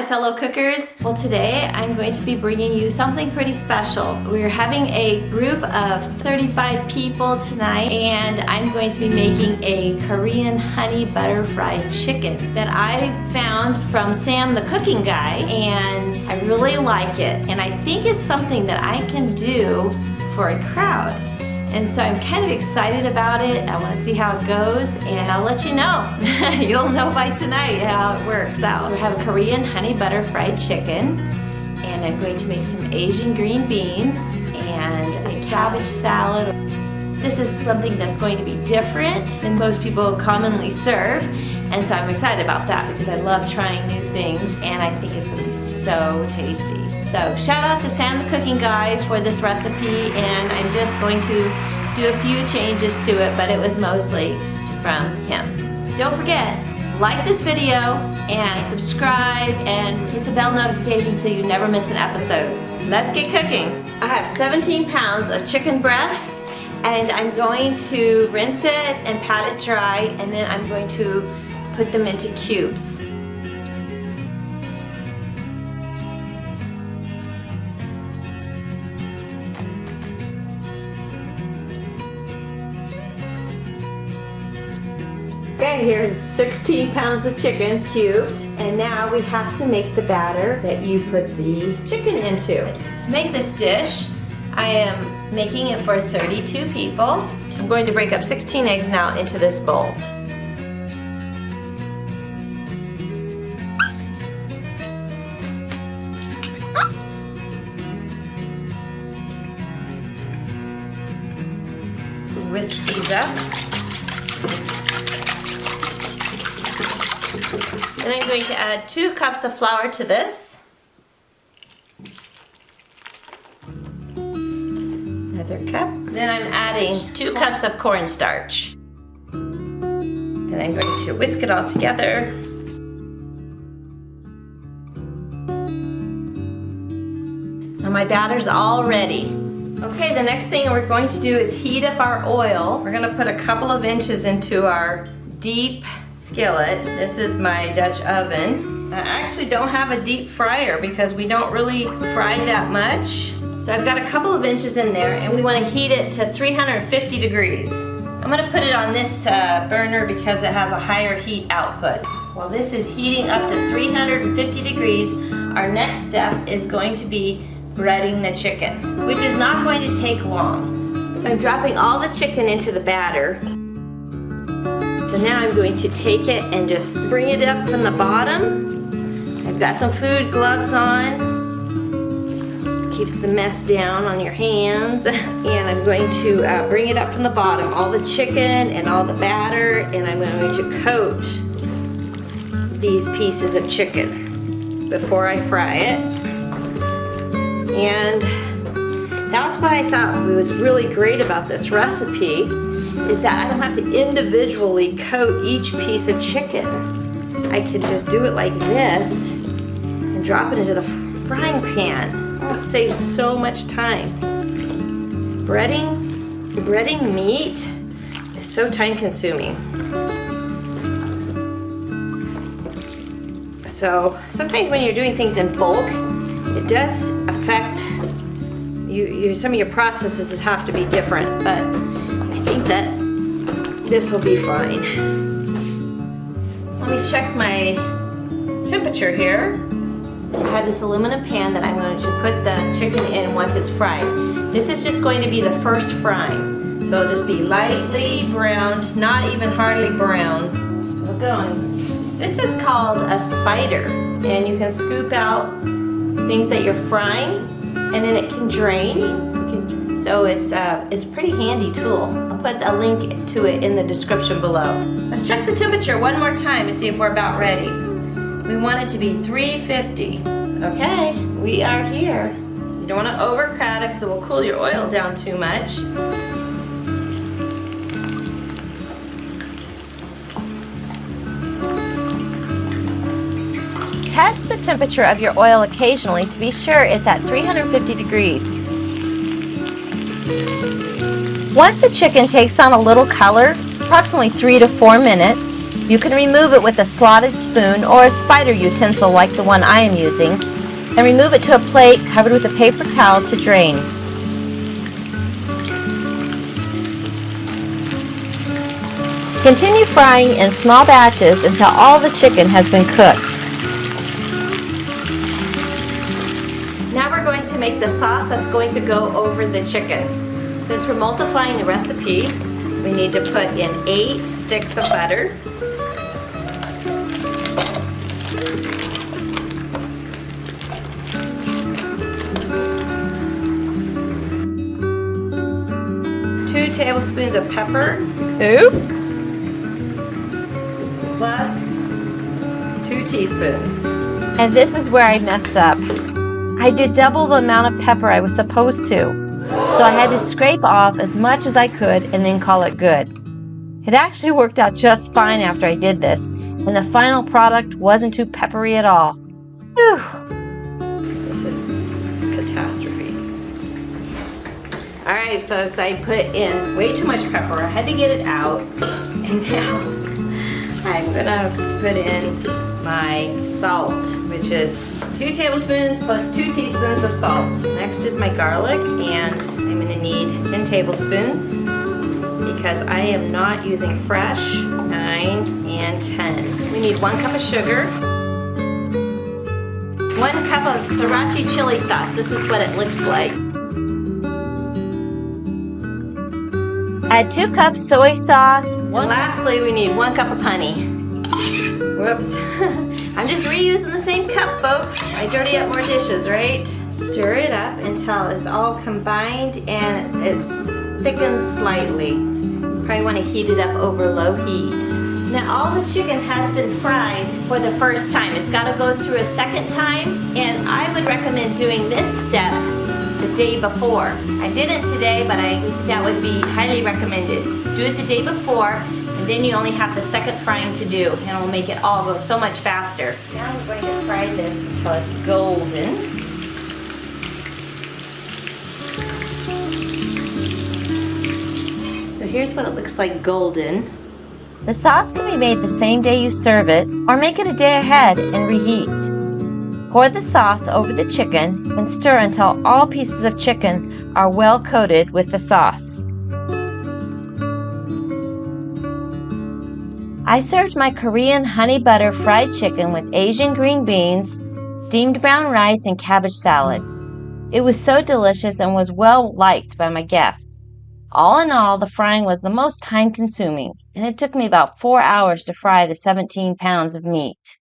my fellow cookers. Well, today I'm going to be bringing you something pretty special. We're having a group of 35 people tonight, and I'm going to be making a Korean honey butter fried chicken that I found from Sam the cooking guy, and I really like it. And I think it's something that I can do for a crowd. And so I'm kind of excited about it. I want to see how it goes, and I'll let you know. You'll know by tonight how it works out. So we have Korean honey butter fried chicken, and I'm going to make some Asian green beans and a cabbage salad. This is something that's going to be different than most people commonly serve, and so I'm excited about that because I love trying new things, and I think it's going to be so tasty. So shout out to Sam the cooking guy for this recipe, and I'm just going to do a few changes to it, but it was mostly from him. Don't forget, like this video and subscribe and hit the bell notification so you never miss an episode. Let's get cooking. I have 17 pounds of chicken breasts, and I'm going to rinse it and pat it dry, and then I'm going to put them into cubes. Okay, here's 16 pounds of chicken cubed, and now we have to make the batter that you put the chicken into. To make this dish, I am making it for 32 people. I'm going to break up 16 eggs now into this bowl. Whisk these up. And I'm going to add 2 cups of flour to this. Another cup. Then I'm adding 2 cups of cornstarch. Then I'm going to whisk it all together. Now my batter's all ready. Okay, the next thing we're going to do is heat up our oil. We're going to put a couple of inches into our deep skillet. This is my Dutch oven. I actually don't have a deep fryer because we don't really fry that much. So I've got a couple of inches in there, and we want to heat it to 350 degrees. I'm going to put it on this burner because it has a higher heat output. While this is heating up to 350 degrees, our next step is going to be breading the chicken, which is not going to take long. So I'm dropping all the chicken into the batter. So now I'm going to take it and just bring it up from the bottom. I've got some food gloves on. Keeps the mess down on your hands. And I'm going to bring it up from the bottom, all the chicken and all the batter, and I'm going to coat these pieces of chicken before I fry it. And that's what I thought was really great about this recipe, is that I don't have to individually coat each piece of chicken. I can just do it like this and drop it into the frying pan. It saves so much time. Breading meat is so time consuming. So sometimes when you're doing things in bulk, it does affect some of your processes have to be different, but I think that this will be fine. Let me check my temperature here. I have this aluminum pan that I'm going to put the chicken in once it's fried. This is just going to be the first frying, so it'll just be lightly browned, not even hardly brown. So we're going. This is called a spider, and you can scoop out things that you're frying, and then it can drain. So it's a pretty handy tool. I'll put a link to it in the description below. Let's check the temperature one more time and see if we're about ready. We want it to be 350. Okay, we are here. You don't want to overcrowd it because it will cool your oil down too much. Test the temperature of your oil occasionally to be sure it's at 350 degrees. Once the chicken takes on a little color, approximately 3 to 4 minutes, You can remove it with a slotted spoon or a spider utensil like the one I am using, and remove it to a plate covered with a paper towel to drain. Continue frying in small batches until all the chicken has been cooked. Now we're going to make the sauce that's going to go over the chicken. Since we're multiplying the recipe, we need to put in 8 sticks of butter. Two tablespoons of pepper. Oops! Plus 2 teaspoons. And this is where I messed up. I did double the amount of pepper I was supposed to. So I had to scrape off as much as I could and then call it good. It actually worked out just fine after I did this, and the final product wasn't too peppery at all. Whew. This is catastrophe. Alright folks, I put in way too much pepper. I had to get it out, and now I'm gonna put in my salt, which is 2 tablespoons plus 2 teaspoons of salt. Next is my garlic, and I'm going to need 10 tablespoons because I am not using fresh. 9 and 10. We need 1 cup of sugar, 1 cup of sriracha chili sauce. This is what it looks like. Add 2 cups soy sauce. And lastly, we need 1 cup of honey. Whoops. I'm just reusing the same cup, folks. I dirty up more dishes, right? Stir it up until it's all combined and it's thickened slightly. Probably want to heat it up over low heat. Now all the chicken has been fried for the first time. It's got to go through a second time, and I would recommend doing this step the day before. I didn't today, but that would be highly recommended. Do it the day before, and then you only have the second frying to do, and it'll make it all go so much faster. Now I'm going to fry this until it's golden. So here's what it looks like golden. The sauce can be made the same day you serve it, or make it a day ahead and reheat. Pour the sauce over the chicken and stir until all pieces of chicken are well coated with the sauce. I served my Korean honey butter fried chicken with Asian green beans, steamed brown rice, and cabbage salad. It was so delicious and was well liked by my guests. All in all, the frying was the most time-consuming, and it took me about 4 hours to fry the 17 pounds of meat.